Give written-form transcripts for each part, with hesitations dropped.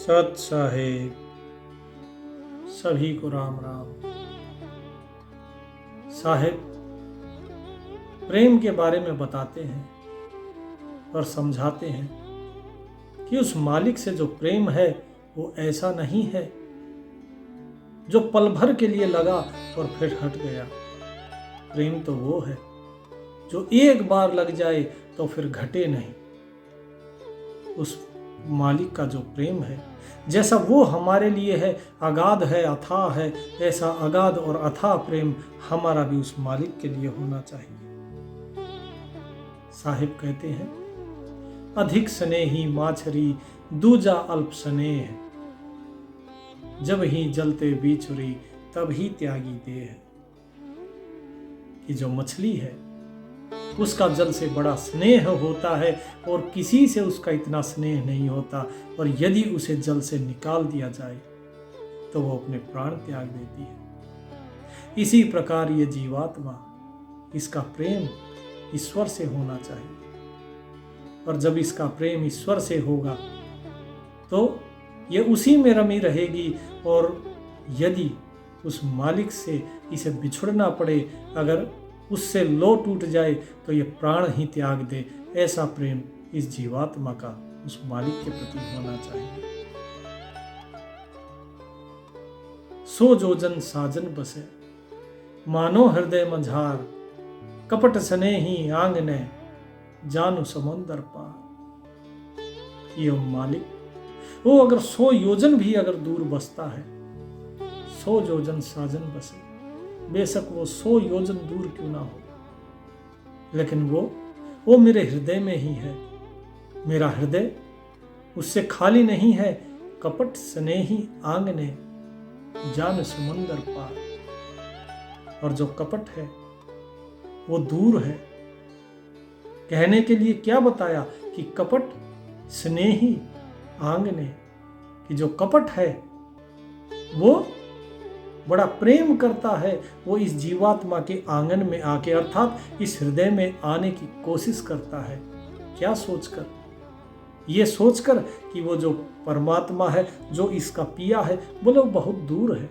सत साहेब सभी को राम राम। साहेब प्रेम के बारे में बताते हैं और समझाते हैं कि उस मालिक से जो प्रेम है वो ऐसा नहीं है जो पल भर के लिए लगा और फिर हट गया। प्रेम तो वो है जो एक बार लग जाए तो फिर घटे नहीं। उस मालिक का जो प्रेम है, जैसा वो हमारे लिए है, अगाध है, अथाह है, ऐसा अगाध और अथाह प्रेम हमारा भी उस मालिक के लिए होना चाहिए। साहिब कहते हैं, अधिक स्नेही माछरी दूजा अल्प स्नेह, जब ही जलते बिछुरी तब ही त्यागी देह। कि जो मछली है उसका जल से बड़ा स्नेह होता है और किसी से उसका इतना स्नेह नहीं होता, और यदि उसे जल से निकाल दिया जाए तो वो अपने प्राण त्याग देती है। इसी प्रकार ये जीवात्मा, इसका प्रेम ईश्वर से होना चाहिए, और जब इसका प्रेम ईश्वर से होगा तो ये उसी में रमी रहेगी। और यदि उस मालिक से इसे बिछुड़ना पड़े, अगर उससे लो टूट जाए तो ये प्राण ही त्याग दे, ऐसा प्रेम इस जीवात्मा का उस मालिक के प्रति होना चाहिए। सो जोजन साजन बसे मानो हृदय मझार, कपट सने ही आंगने जानु समुंदर पार। ये मालिक वो अगर 100 योजन भी अगर दूर बसता है, 100 योजन साजन बसे, बेशक वो 100 योजन दूर क्यों ना हो, लेकिन वो मेरे हृदय में ही है। मेरा हृदय उससे खाली नहीं है। कपट स्नेही आंगने जान समुंदर पार। और जो कपट है वो दूर है। कहने के लिए क्या बताया कि कपट स्नेही आंगने, कि जो कपट है वो बड़ा प्रेम करता है, वो इस जीवात्मा के आंगन में आके, अर्थात इस हृदय में आने की कोशिश करता है। क्या सोचकर? ये सोचकर कि वो जो परमात्मा है, जो इसका पिया है, बोले वो बहुत दूर है,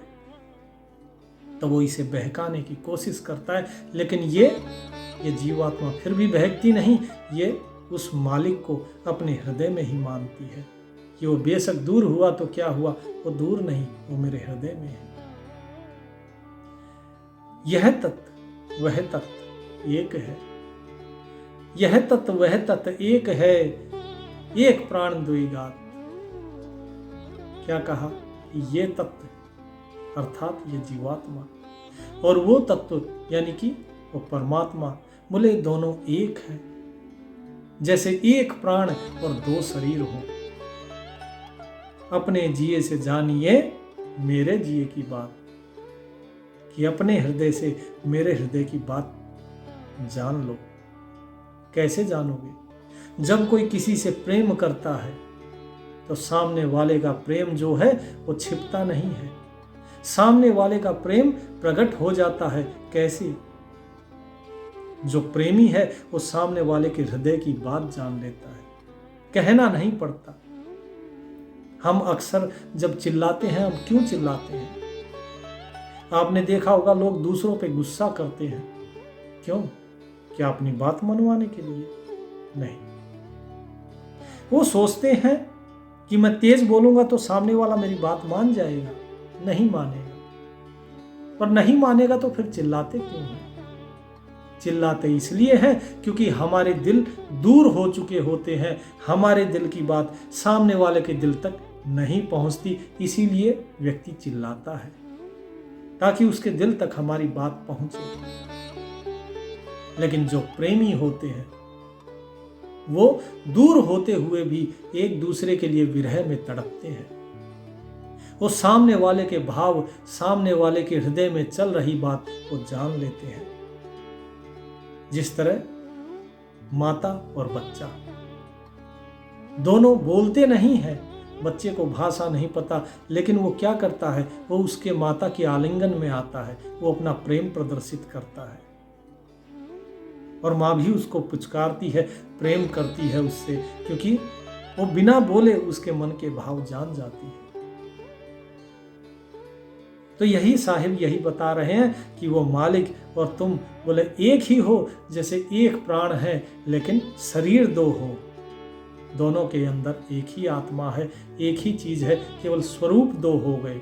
तो वो इसे बहकाने की कोशिश करता है। लेकिन ये जीवात्मा फिर भी बहकती नहीं, ये उस मालिक को अपने हृदय में ही मानती है कि वो बेशक दूर हुआ तो क्या हुआ, वो दूर नहीं, वो मेरे हृदय में है। यह तत्व वह तत्व एक है, यह तत्व वह तत्व एक है, एक प्राण दुई गात। क्या कहा? ये तत्व अर्थात ये जीवात्मा और वो तत्व यानी कि वो परमात्मा, बोले दोनों एक है। जैसे एक प्राण और 2 शरीर हो। अपने जिए से जानिए मेरे जिए की बात, कि अपने हृदय से मेरे हृदय की बात जान लो। कैसे जानोगे? जब कोई किसी से प्रेम करता है तो सामने वाले का प्रेम जो है वो छिपता नहीं है, सामने वाले का प्रेम प्रकट हो जाता है। कैसे? जो प्रेमी है वो सामने वाले के हृदय की बात जान लेता है, कहना नहीं पड़ता। हम अक्सर जब चिल्लाते हैं, हम क्यों चिल्लाते हैं? आपने देखा होगा लोग दूसरों पे गुस्सा करते हैं। क्यों? क्या अपनी बात मनवाने के लिए? नहीं। वो सोचते हैं कि मैं तेज बोलूंगा तो सामने वाला मेरी बात मान जाएगा। नहीं मानेगा। और नहीं मानेगा तो फिर चिल्लाते क्यों हैं? चिल्लाते इसलिए हैं क्योंकि हमारे दिल दूर हो चुके होते हैं। हमारे दिल की बात सामने वाले के दिल तक नहीं पहुंचती, इसीलिए व्यक्ति चिल्लाता है, ताकि उसके दिल तक हमारी बात पहुंचे। लेकिन जो प्रेमी होते हैं वो दूर होते हुए भी एक दूसरे के लिए विरह में तड़पते हैं। वो सामने वाले के भाव, सामने वाले के हृदय में चल रही बात वो जान लेते हैं। जिस तरह माता और बच्चा दोनों बोलते नहीं हैं, बच्चे को भाषा नहीं पता, लेकिन वो क्या करता है? वो उसके माता के आलिंगन में आता है, वो अपना प्रेम प्रदर्शित करता है। और माँ भी उसको पुचकारती है, प्रेम करती है उससे, क्योंकि वो बिना बोले उसके मन के भाव जान जाती है। तो यही साहिब यही बता रहे हैं कि वो मालिक और तुम बोले एक ही हो, जैसे एक प्राण है लेकिन शरीर दो हो। दोनों के अंदर एक ही आत्मा है, एक ही चीज है, केवल स्वरूप दो हो गए।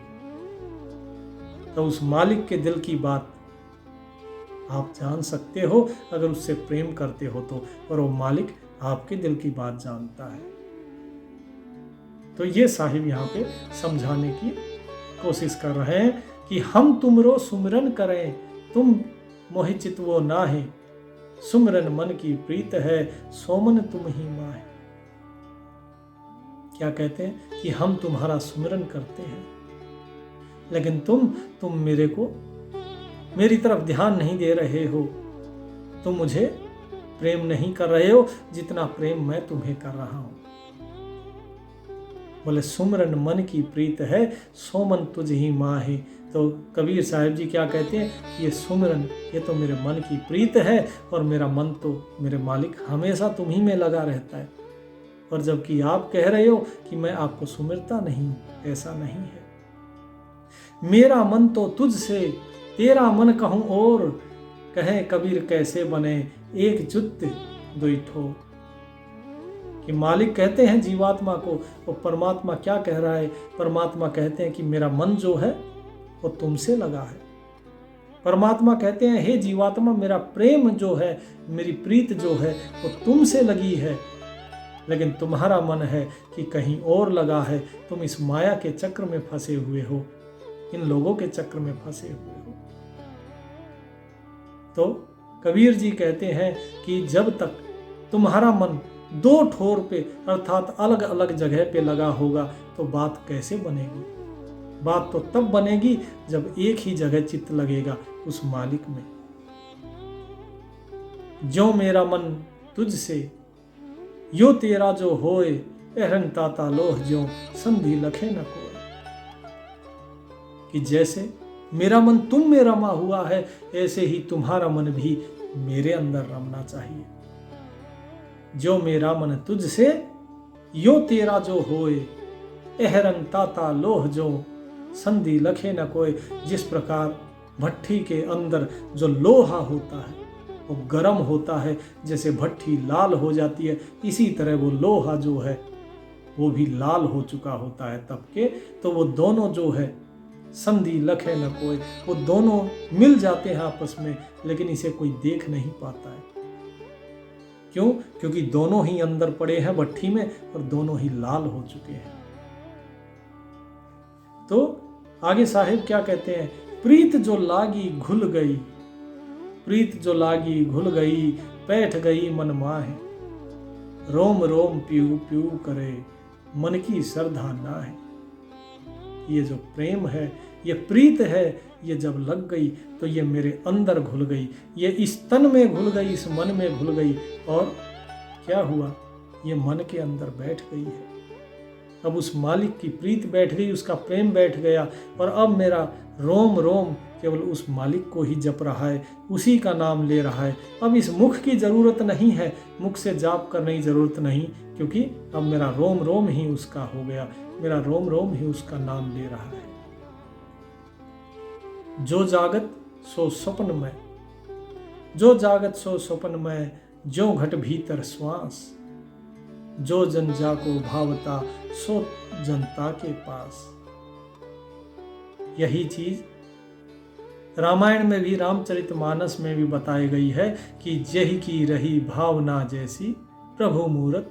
तो उस मालिक के दिल की बात आप जान सकते हो अगर उससे प्रेम करते हो तो, और वो मालिक आपके दिल की बात जानता है। तो ये साहिब यहाँ पे समझाने की कोशिश कर रहे हैं कि हम तुमरो सुमिरन करें, तुम मोहि चितवो नाहि, सुमिरन मन की प्रीत है, सोमन तुम ही माहे। क्या कहते हैं कि हम तुम्हारा सुमिरन करते हैं, लेकिन तुम मेरी तरफ ध्यान नहीं दे रहे हो, तुम मुझे प्रेम नहीं कर रहे हो जितना प्रेम मैं तुम्हें कर रहा हूं। बोले सुमरन मन की प्रीत है, सोमन तुझ ही माहे। तो कबीर साहिब जी क्या कहते हैं कि ये सुमरन, ये तो मेरे मन की प्रीत है, और मेरा मन तो मेरे मालिक हमेशा तुम ही में लगा रहता है। और जबकि आप कह रहे हो कि मैं आपको सुमिरता नहीं, ऐसा नहीं है। मेरा मन तो तुझसे, तेरा मन कहूं और, कहे कबीर कैसे बने एक जुत दुई ठोर। कि मालिक कहते हैं जीवात्मा को, और परमात्मा क्या कह रहा है? परमात्मा कहते हैं कि मेरा मन जो है वो तुमसे लगा है। परमात्मा कहते हैं हे जीवात्मा, मेरा प्रेम जो है, मेरी प्रीत जो है वो तुमसे लगी है, लेकिन तुम्हारा मन है कि कहीं और लगा है। तुम इस माया के चक्र में फंसे हुए हो, इन लोगों के चक्र में फंसे हुए हो। तो कबीर जी कहते हैं कि जब तक तुम्हारा मन दो ठोर पे अर्थात अलग अलग जगह पे लगा होगा तो बात कैसे बनेगी? बात तो तब बनेगी जब एक ही जगह चित्त लगेगा उस मालिक में। जो मेरा मन तुझसे, यो तेरा जो होए, एहरन ताता लोह जो संधि लखे न कोय। कि जैसे मेरा मन तुम में रमा हुआ है, ऐसे ही तुम्हारा मन भी मेरे अंदर रमना चाहिए। जो मेरा मन तुझसे, यो तेरा जो होए, एहरन ताता लोह जो संधि लखे न कोय। जिस प्रकार भट्ठी के अंदर जो लोहा होता है वो गर्म होता है, जैसे भट्ठी लाल हो जाती है, इसी तरह वो लोहा जो है वो भी लाल हो चुका होता है तब के। तो वो दोनों जो है संधि लखे न कोय, वो दोनों मिल जाते हैं आपस में, लेकिन इसे कोई देख नहीं पाता है। क्यों? क्योंकि दोनों ही अंदर पड़े हैं भट्ठी में और दोनों ही लाल हो चुके हैं। तो आगे साहिब क्या कहते हैं? प्रीत जो लागी घुल गई, प्रीत जो लागी घुल गई, बैठ गई मन माहे। रोम रोम प्यू प्यू करे, मन की श्रद्धा ना है। ये जो प्रेम है, ये प्रीत है, ये जब लग गई तो ये मेरे अंदर घुल गई, ये इस तन में घुल गई, इस मन में घुल गई, और क्या हुआ? ये मन के अंदर बैठ गई है। अब उस मालिक की प्रीत बैठ गई, उसका प्रेम बैठ गया, और अब मेरा रोम रोम केवल उस मालिक को ही जप रहा है, उसी का नाम ले रहा है। अब इस मुख की जरूरत नहीं है, मुख से जाप करने की जरूरत नहीं, क्योंकि अब मेरा रोम रोम ही उसका हो गया, मेरा रोम रोम ही उसका नाम ले रहा है। जो जागत सो स्वप्न में, जो जागत सो स्वप्न में, जो घट भीतर श्वास। जो जन जाको भावता, सो जनता के पास। यही चीज रामायण में भी, रामचरितमानस में भी बताई गई है कि जेहि की रही भावना जैसी, प्रभु मूरत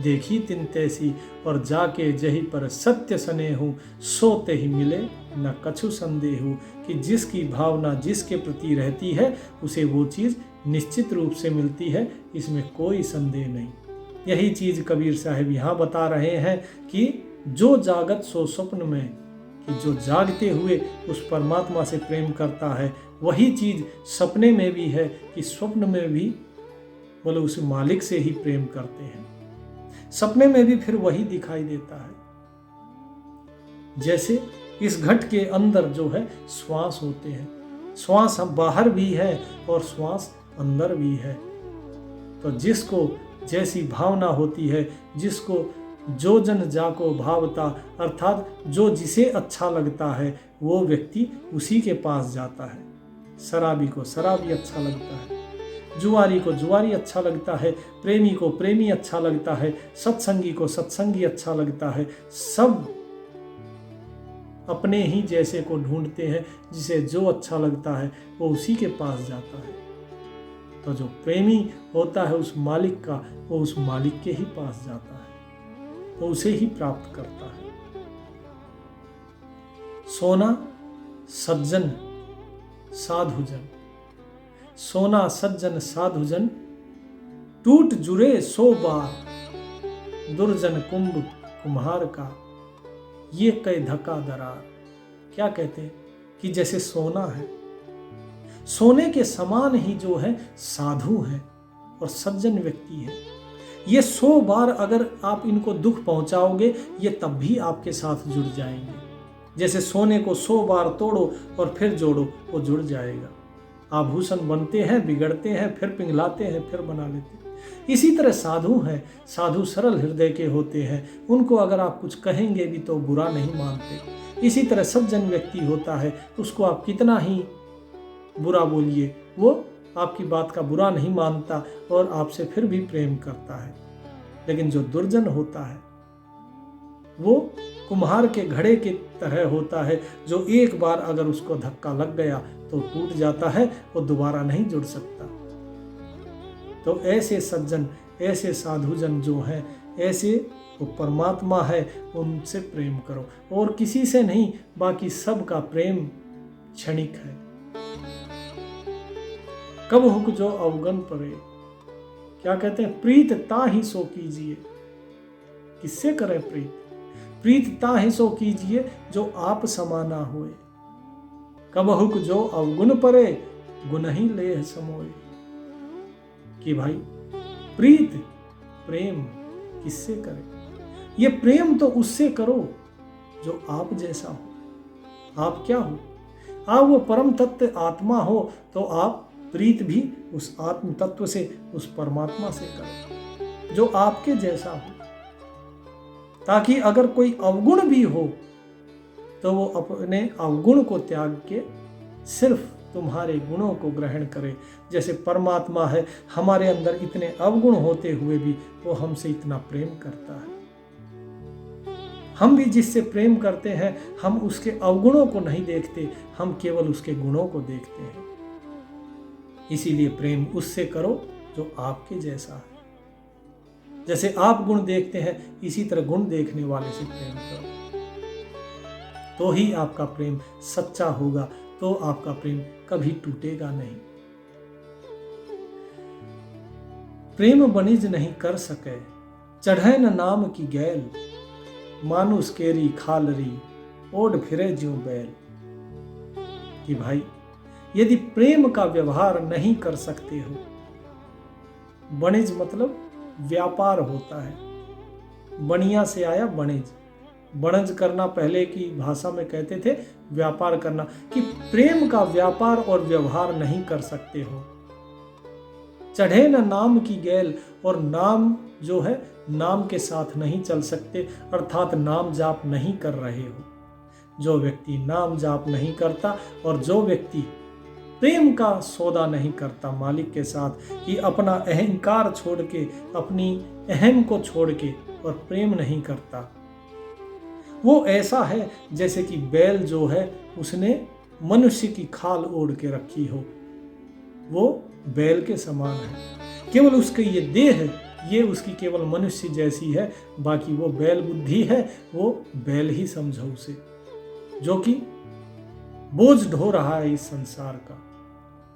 देखी तिन तैसी। और जाके जही पर सत्य स्नेहु, सोते ही मिले न कछु संदेहु। कि जिसकी भावना जिसके प्रति रहती है उसे वो चीज़ निश्चित रूप से मिलती है, इसमें कोई संदेह नहीं। यही चीज़ कबीर साहब यहाँ बता रहे हैं कि जो जागत सो स्वप्न में, कि जो जागते हुए उस परमात्मा से प्रेम करता है, वही चीज़ सपने में भी है कि स्वप्न में भी बोले उस मालिक से ही प्रेम करते हैं। सपने में भी फिर वही दिखाई देता है। जैसे इस घट के अंदर जो है श्वास होते हैं, श्वास बाहर भी है और श्वास अंदर भी है। तो जिसको जैसी भावना होती है, जिसको जो जन जाको भावता, अर्थात जो जिसे अच्छा लगता है वो व्यक्ति उसी के पास जाता है। शराबी को शराबी अच्छा लगता है, जुआरी को जुआरी अच्छा लगता है, प्रेमी को प्रेमी अच्छा लगता है, सत्संगी को सत्संगी अच्छा लगता है। सब अपने ही जैसे को ढूंढते हैं, जिसे जो अच्छा लगता है वो उसी के पास जाता है। तो जो प्रेमी होता है उस मालिक का, वो उस मालिक के ही पास जाता है, वो उसे ही प्राप्त करता है। सोना सज्जन साधुजन, सोना सज्जन साधुजन, टूट जुरे 100 बार, दुर्जन कुंभ कुम्हार का, ये कई धक्का दरार। क्या कहते हैं कि जैसे सोना है, सोने के समान ही जो है साधु है और सज्जन व्यक्ति है। ये 100 बार अगर आप इनको दुख पहुंचाओगे, ये तब भी आपके साथ जुड़ जाएंगे। जैसे सोने को 100 बार तोड़ो और फिर जोड़ो, वो जुड़ जाएगा। आभूषण बनते हैं, बिगड़ते हैं, फिर पिघलाते हैं, फिर बना लेते हैं। इसी तरह साधु हैं, साधु सरल हृदय के होते हैं, उनको अगर आप कुछ कहेंगे भी तो बुरा नहीं मानते। इसी तरह सज्जन व्यक्ति होता है, उसको आप कितना ही बुरा बोलिए, वो आपकी बात का बुरा नहीं मानता और आपसे फिर भी प्रेम करता है। लेकिन जो दुर्जन होता है वो कुम्हार के घड़े की तरह होता है, जो एक बार अगर उसको धक्का लग गया तो टूट जाता है, वो दोबारा नहीं जुड़ सकता। तो ऐसे सज्जन, ऐसे साधुजन जो हैं, ऐसे वो परमात्मा है, उनसे प्रेम करो और किसी से नहीं। बाकी सब का प्रेम क्षणिक है। कब हुक जो अवगन परे, क्या कहते हैं, प्रीत ताहि सो कीजिए। किससे करें प्रीत? प्रीत ताहि सो कीजिए जो आप समाना होए। कब हुक जो अवगुण परे, गुण ही ले समोए। कि भाई प्रीत, प्रेम किससे करें? ये प्रेम तो उससे करो जो आप जैसा हो। आप क्या हो? आप वो परम तत्व आत्मा हो, तो आप प्रीत भी उस आत्म तत्व से, उस परमात्मा से करो जो आपके जैसा हो, ताकि अगर कोई अवगुण भी हो तो वो अपने अवगुण को त्याग के सिर्फ तुम्हारे गुणों को ग्रहण करे। जैसे परमात्मा है, हमारे अंदर इतने अवगुण होते हुए भी वो हमसे इतना प्रेम करता है। हम भी जिससे प्रेम करते हैं, हम उसके अवगुणों को नहीं देखते, हम केवल उसके गुणों को देखते हैं। इसीलिए प्रेम उससे करो जो आपके जैसा है। जैसे आप गुण देखते हैं, इसी तरह गुण देखने वाले से प्रेम करो, तो ही आपका प्रेम सच्चा होगा, तो आपका प्रेम कभी टूटेगा नहीं। प्रेम बनिज नहीं कर सके, चढ़े न नाम की गैल, मानुस केरी खालरी, ओढ़ फिरे ज्यों बैल। कि भाई यदि प्रेम का व्यवहार नहीं कर सकते हो, बनिज मतलब व्यापार होता है, बनिया से आया बनिज, बनज करना पहले की भाषा में कहते थे व्यापार करना, कि प्रेम का व्यापार और व्यवहार नहीं कर सकते हो। चढ़े न नाम की गैल, और नाम जो है नाम के साथ नहीं चल सकते, अर्थात नाम जाप नहीं कर रहे हो। जो व्यक्ति नाम जाप नहीं करता और जो व्यक्ति प्रेम का सौदा नहीं करता मालिक के साथ, कि अपना अहंकार छोड़ के, अपनी अहम को छोड़ के और प्रेम नहीं करता, वो ऐसा है जैसे कि बैल जो है उसने मनुष्य की खाल ओढ़ के रखी हो। वो बैल के समान है, केवल उसके ये देह है, ये उसकी केवल मनुष्य जैसी है, बाकी वो बैल बुद्धि है, वो बैल ही समझो उसे, जो कि बोझ ढो रहा है इस संसार का।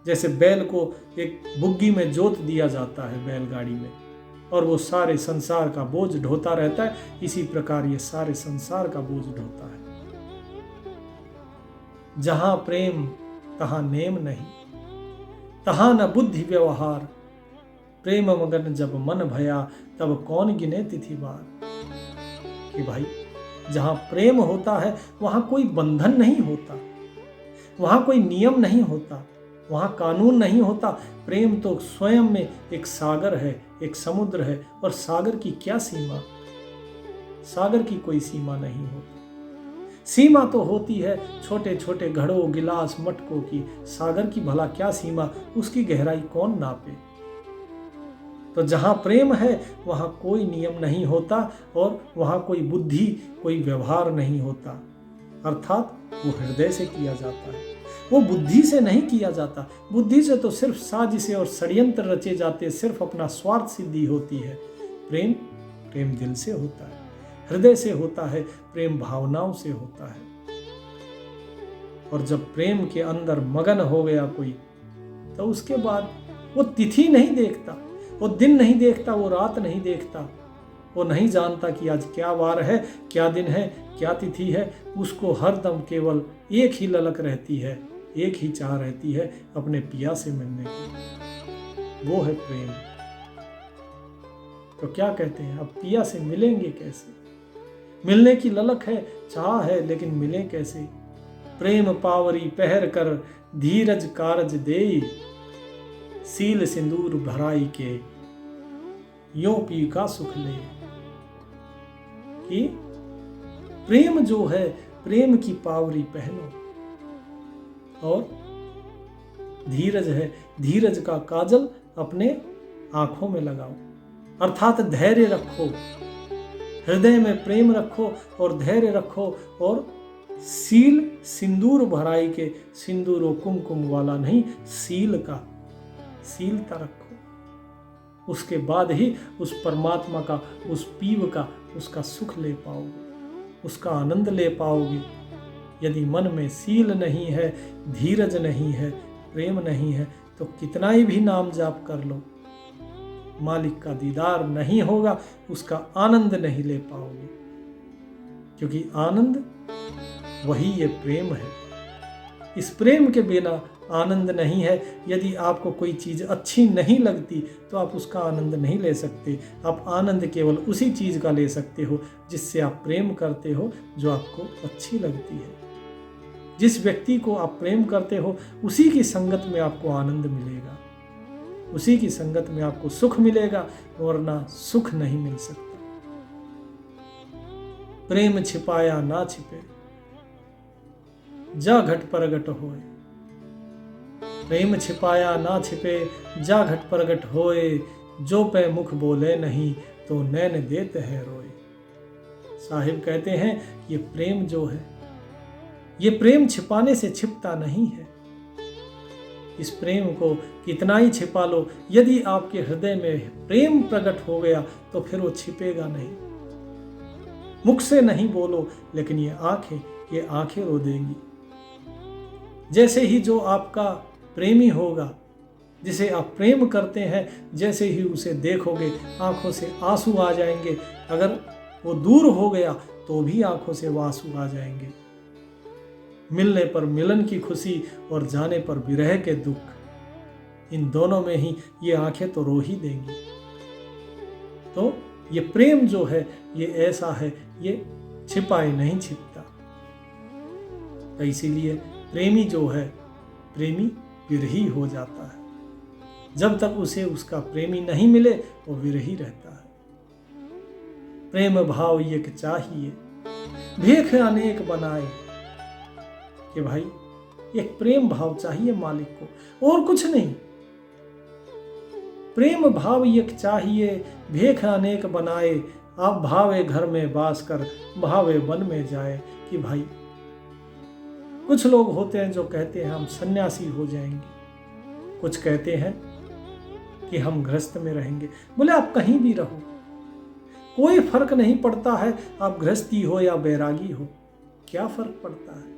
जैसे बैल को एक बुग्गी में जोत दिया जाता है बैलगाड़ी में, और वो सारे संसार का बोझ ढोता रहता है, इसी प्रकार ये सारे संसार का बोझ ढोता है। जहां प्रेम तहां नेम नहीं, तहां न बुद्धि व्यवहार, प्रेम मगन जब मन भया, तब कौन गिने तिथि बार। कि भाई जहां प्रेम होता है वहां कोई बंधन नहीं होता, वहां कोई नियम नहीं होता, वहां कानून नहीं होता। प्रेम तो स्वयं में एक सागर है, एक समुद्र है, और सागर की क्या सीमा। सागर की कोई सीमा नहीं होती। सीमा तो होती है छोटे छोटे घड़ों, गिलास, मटकों की। सागर की भला क्या सीमा, उसकी गहराई कौन नापे। तो जहां प्रेम है वहां कोई नियम नहीं होता, और वहां कोई बुद्धि, कोई व्यवहार नहीं होता। अर्थात वो हृदय से किया जाता है, वो बुद्धि से नहीं किया जाता। बुद्धि से तो सिर्फ साजिशें और षड्यंत्र रचे जाते, सिर्फ अपना स्वार्थ सिद्धि होती है। प्रेम, प्रेम दिल से होता है, हृदय से होता है, प्रेम भावनाओं से होता है। और जब प्रेम के अंदर मगन हो गया कोई, तो उसके बाद वो तिथि नहीं देखता, वो दिन नहीं देखता, वो रात नहीं देखता, वो नहीं जानता कि आज क्या वार है, क्या दिन है, क्या तिथि है। उसको हरदम केवल एक ही ललक रहती है, एक ही चाह रहती है, अपने पिया से मिलने की। वो है प्रेम। तो क्या कहते हैं, अब पिया से मिलेंगे कैसे। मिलने की ललक है, चाह है, लेकिन मिले कैसे। प्रेम पावरी पहर कर धीरज कारज देई, सील सिंदूर भराई के यो पी का सुख ले। कि प्रेम जो है, प्रेम की पावरी पहनो, और धीरज है, धीरज का काजल अपने आंखों में लगाओ। अर्थात धैर्य रखो, हृदय में प्रेम रखो और धैर्य रखो, और सील सिंदूर भराई के, सिंदूर और कुमकुम वाला नहीं, सील का, सीलता रखो। उसके बाद ही उस परमात्मा का, उस पीव का, उसका सुख ले पाओगे, उसका आनंद ले पाओगे। यदि मन में सील नहीं है, धीरज नहीं है, प्रेम नहीं है, तो कितना ही भी नाम जाप कर लो, मालिक का दीदार नहीं होगा, उसका आनंद नहीं ले पाओगे। क्योंकि आनंद वही ये प्रेम है। इस प्रेम के बिना आनंद नहीं है। यदि आपको कोई चीज़ अच्छी नहीं लगती तो आप उसका आनंद नहीं ले सकते। आप आनंद केवल उसी चीज़ का ले सकते हो जिससे आप प्रेम करते हो, जो आपको अच्छी लगती है। जिस व्यक्ति को आप प्रेम करते हो उसी की संगत में आपको आनंद मिलेगा, उसी की संगत में आपको सुख मिलेगा, वरना सुख नहीं मिल सकता। प्रेम छिपाया ना छिपे, जा घट परगट होए। प्रेम छिपाया ना छिपे, जा घट परगट होए। जो पे मुख बोले नहीं, तो नैन देते हैं रोए। साहिब कहते हैं ये प्रेम जो है, ये प्रेम छिपाने से छिपता नहीं है। इस प्रेम को कितना ही छिपा लो, यदि आपके हृदय में प्रेम प्रकट हो गया तो फिर वो छिपेगा नहीं। मुख से नहीं बोलो, लेकिन ये आंखें रो देंगी। जैसे ही जो आपका प्रेमी होगा, जिसे आप प्रेम करते हैं, जैसे ही उसे देखोगे आंखों से आंसू आ जाएंगे। अगर वो दूर हो गया तो भी आंखों से वो आंसू आ जाएंगे। मिलने पर मिलन की खुशी और जाने पर विरह के दुख, इन दोनों में ही ये आंखें तो रो ही देंगी। तो ये प्रेम जो है ये ऐसा है, ये छिपाए नहीं छिपता। तो इसीलिए प्रेमी जो है, प्रेमी विरही हो जाता है। जब तक उसे उसका प्रेमी नहीं मिले वो विरही रहता है। प्रेम भाव एक चाहिए, भेख अनेक बनाए। कि भाई एक प्रेम भाव चाहिए मालिक को, और कुछ नहीं। प्रेम भाव एक चाहिए, भेख अनेक बनाए। आप भावे घर में बास कर, भावे वन में जाए। कि भाई कुछ लोग होते हैं जो कहते हैं हम सन्यासी हो जाएंगे, कुछ कहते हैं कि हम गृहस्थ में रहेंगे। बोले आप कहीं भी रहो, कोई फर्क नहीं पड़ता है, आप गृहस्थी हो या बैरागी हो, क्या फर्क पड़ता है।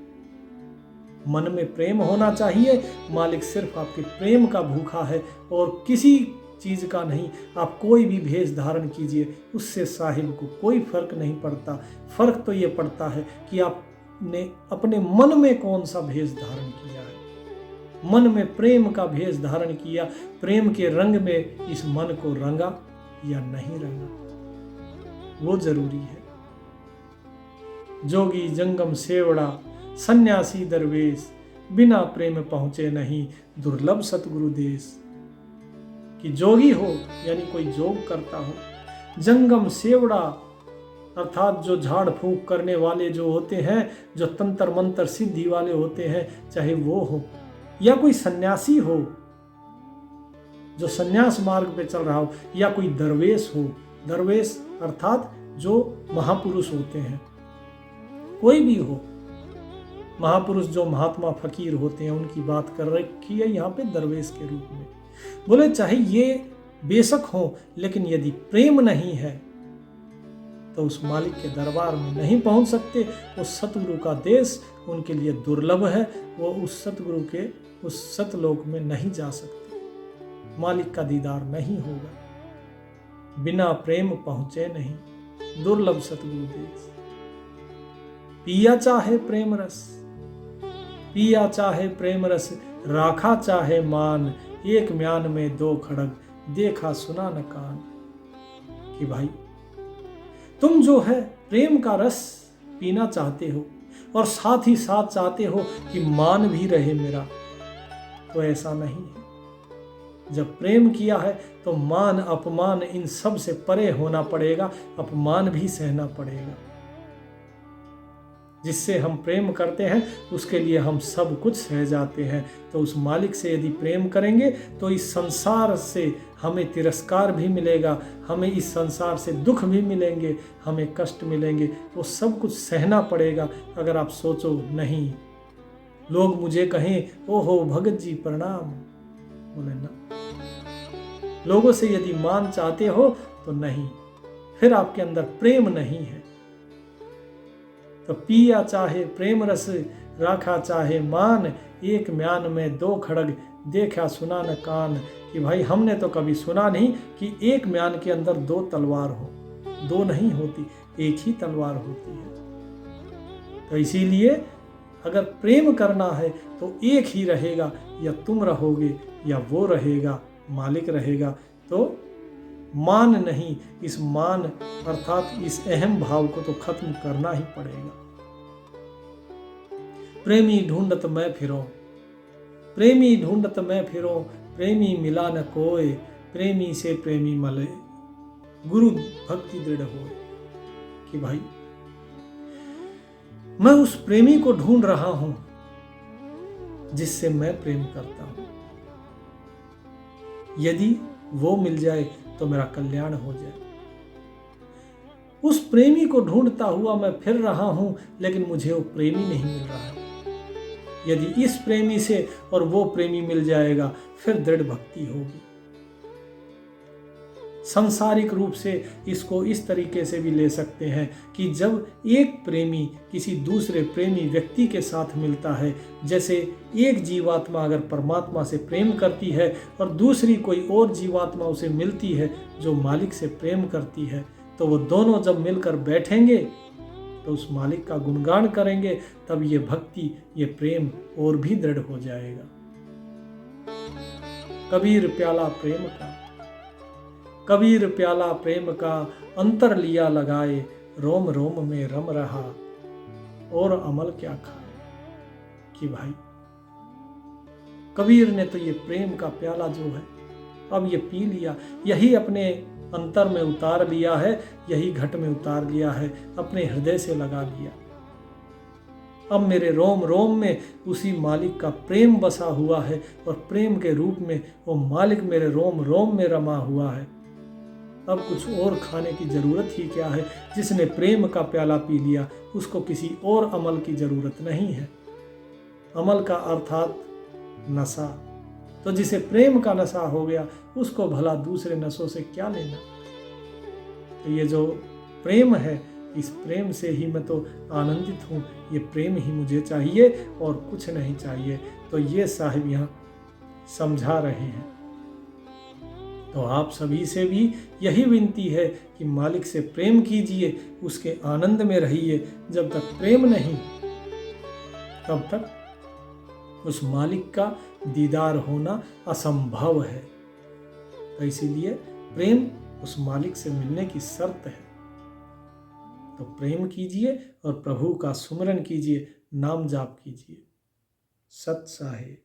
मन में प्रेम होना चाहिए। मालिक सिर्फ आपके प्रेम का भूखा है और किसी चीज का नहीं। आप कोई भी भेष धारण कीजिए, उससे साहिब को कोई फर्क नहीं पड़ता। फर्क तो ये पड़ता है कि आपने अपने मन में कौन सा भेष धारण किया है। मन में प्रेम का भेष धारण किया, प्रेम के रंग में इस मन को रंगा या नहीं रंगा, वो जरूरी है। जोगी जंगम सेवड़ा, सन्यासी दरवेश, बिना प्रेम पहुँचे नहीं दुर्लभ सतगुरु देश। कि जोगी हो यानी कोई जोग करता हो, जंगम सेवड़ा अर्थात जो झाड़ फूंक करने वाले जो होते हैं, जो तंत्र मंत्र सिद्धि वाले होते हैं, चाहे वो हो, या कोई सन्यासी हो जो सन्यास मार्ग पे चल रहा हो, या कोई दरवेश हो, दरवेश अर्थात जो महापुरुष होते हैं, कोई भी हो, महापुरुष जो महात्मा फकीर होते हैं उनकी बात कर रखी है यहाँ पे दरवेश के रूप में। बोले चाहे ये बेशक हो, लेकिन यदि प्रेम नहीं है तो उस मालिक के दरबार में नहीं पहुंच सकते। उस सतगुरु का देश उनके लिए दुर्लभ है, वो उस सतगुरु के उस सतलोक में नहीं जा सकते, मालिक का दीदार नहीं होगा, बिना प्रेम पहुंचे नहीं, दुर्लभ सतगुरु देश। पिया चाहे प्रेम रस, पिया चाहे प्रेम रस, राखा चाहे मान, एक म्यान में दो खड़ग, देखा सुना न कान। कि भाई तुम जो है प्रेम का रस पीना चाहते हो और साथ ही साथ चाहते हो कि मान भी रहे मेरा, तो ऐसा नहीं है। जब प्रेम किया है तो मान अपमान इन सब से परे होना पड़ेगा, अपमान भी सहना पड़ेगा। जिससे हम प्रेम करते हैं उसके लिए हम सब कुछ सह जाते हैं। तो उस मालिक से यदि प्रेम करेंगे तो इस संसार से हमें तिरस्कार भी मिलेगा, हमें इस संसार से दुख भी मिलेंगे, हमें कष्ट मिलेंगे, वो सब कुछ सहना पड़ेगा। अगर आप सोचो नहीं, लोग मुझे कहें ओहो भगत जी प्रणाम, बोले ना, लोगों से यदि मान चाहते हो तो नहीं, फिर आपके अंदर प्रेम नहीं है। तो पिया चाहे प्रेम रस, राखा चाहे मान, एक म्यान में दो खड़ग, देखा सुना न कान। कि भाई हमने तो कभी सुना नहीं कि एक म्यान के अंदर दो तलवार हो, दो नहीं होती, एक ही तलवार होती है। तो इसीलिए अगर प्रेम करना है तो एक ही रहेगा, या तुम रहोगे या वो रहेगा, मालिक रहेगा। तो मान नहीं, इस मान अर्थात इस अहम भाव को तो खत्म करना ही पड़ेगा। प्रेमी ढूंढत मैं फिरो, प्रेमी ढूंढत मैं फिरो, प्रेमी मिला न कोय, प्रेमी से प्रेमी मले, गुरु भक्ति दृढ़ होए। कि भाई मैं उस प्रेमी को ढूंढ रहा हूं जिससे मैं प्रेम करता हूं, यदि वो मिल जाए तो मेरा कल्याण हो जाए। उस प्रेमी को ढूंढता हुआ मैं फिर रहा हूं, लेकिन मुझे वो प्रेमी नहीं मिल रहा है। यदि इस प्रेमी से और वो प्रेमी मिल जाएगा फिर दृढ़ भक्ति होगी। सांसारिक रूप से इसको इस तरीके से भी ले सकते हैं कि जब एक प्रेमी किसी दूसरे प्रेमी व्यक्ति के साथ मिलता है, जैसे एक जीवात्मा अगर परमात्मा से प्रेम करती है और दूसरी कोई और जीवात्मा उसे मिलती है जो मालिक से प्रेम करती है, तो वो दोनों जब मिलकर बैठेंगे तो उस मालिक का गुणगान करेंगे, तब ये भक्ति, ये प्रेम और भी दृढ़ हो जाएगा। कबीर प्याला प्रेम का, कबीर प्याला प्रेम का, अंतर लिया लगाए, रोम रोम में रम रहा, और अमल क्या खाए। कि भाई कबीर ने तो ये प्रेम का प्याला जो है अब ये पी लिया, यही अपने अंतर में उतार लिया है, यही घट में उतार लिया है, अपने हृदय से लगा लिया। अब मेरे रोम रोम में उसी मालिक का प्रेम बसा हुआ है और प्रेम के रूप में वो मालिक मेरे रोम रोम में रमा हुआ है। अब कुछ और खाने की जरूरत ही क्या है। जिसने प्रेम का प्याला पी लिया उसको किसी और अमल की जरूरत नहीं है। अमल का अर्थात नशा, तो जिसे प्रेम का नशा हो गया उसको भला दूसरे नशों से क्या लेना। तो ये जो प्रेम है, इस प्रेम से ही मैं तो आनंदित हूँ, ये प्रेम ही मुझे चाहिए और कुछ नहीं चाहिए। तो ये साहिब यहाँ समझा रहे हैं। तो आप सभी से भी यही विनती है कि मालिक से प्रेम कीजिए, उसके आनंद में रहिए। जब तक प्रेम नहीं तब तक उस मालिक का दीदार होना असंभव है। तो इसीलिए प्रेम उस मालिक से मिलने की शर्त है। तो प्रेम कीजिए और प्रभु का सुमिरन कीजिए, नाम जाप कीजिए। सत साहे।